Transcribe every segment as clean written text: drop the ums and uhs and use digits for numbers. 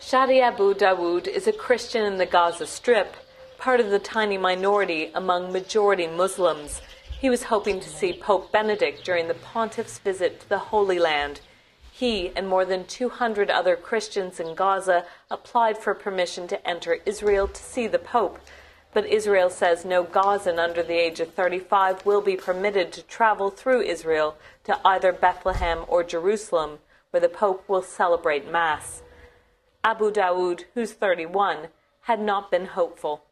Shadi Abu Dawood is a Christian in the Gaza Strip, part of the tiny minority among majority Muslims. He was hoping to see Pope Benedict during the pontiff's visit to the Holy Land. He and more than 200 other Christians in Gaza applied for permission to enter Israel to see the Pope. But Israel says no Gazan under the age of 35 will be permitted to travel through Israel to either Bethlehem or Jerusalem, where the Pope will celebrate Mass. Abu Dawood, who's 31, had not been hopeful.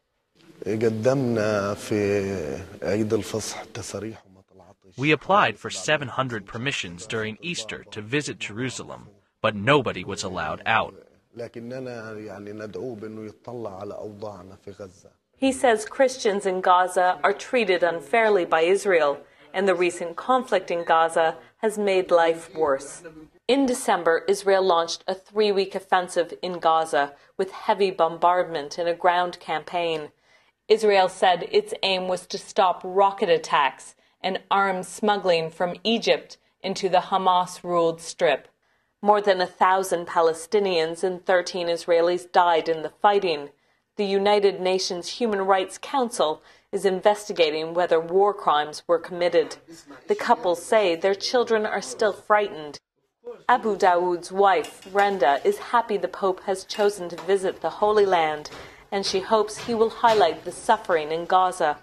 We applied for 700 permissions during Easter to visit Jerusalem, but nobody was allowed out. He says Christians in Gaza are treated unfairly by Israel, and the recent conflict in Gaza has made life worse. In December, Israel launched a 3-week offensive in Gaza with heavy bombardment and a ground campaign. Israel said its aim was to stop rocket attacks and arms smuggling from Egypt into the Hamas-ruled Strip. More than 1,000 Palestinians and 13 Israelis died in the fighting. The United Nations Human Rights Council is investigating whether war crimes were committed. The couple say their children are still frightened. Abu Dawood's wife, Brenda, is happy the Pope has chosen to visit the Holy Land, and she hopes he will highlight the suffering in Gaza.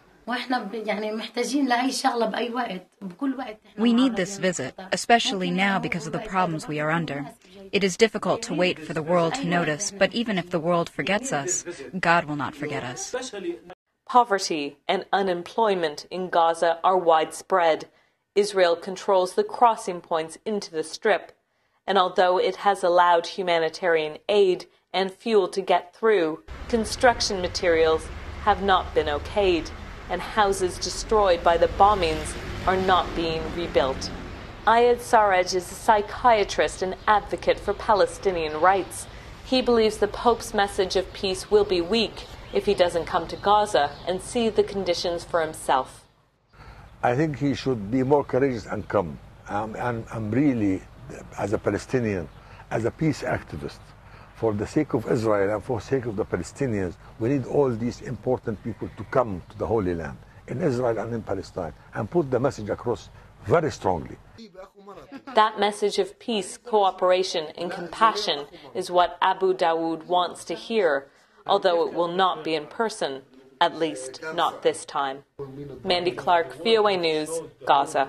We need this visit, especially now because of the problems we are under. It is difficult to wait for the world to notice, but even if the world forgets us, God will not forget us. Poverty and unemployment in Gaza are widespread. Israel controls the crossing points into the Strip, and although it has allowed humanitarian aid and fuel to get through, construction materials have not been okayed, and houses destroyed by the bombings are not being rebuilt. Ayed Saraj is a psychiatrist and advocate for Palestinian rights. He believes the Pope's message of peace will be weak if he doesn't come to Gaza and see the conditions for himself. I think he should be more courageous and come. I'm really, as a Palestinian, as a peace activist, for the sake of Israel and for the sake of the Palestinians, we need all these important people to come to the Holy Land, in Israel and in Palestine, and put the message across very strongly. That message of peace, cooperation, and compassion is what Abu Dawood wants to hear, although it will not be in person, at least not this time. Mandy Clark, VOA News, Gaza.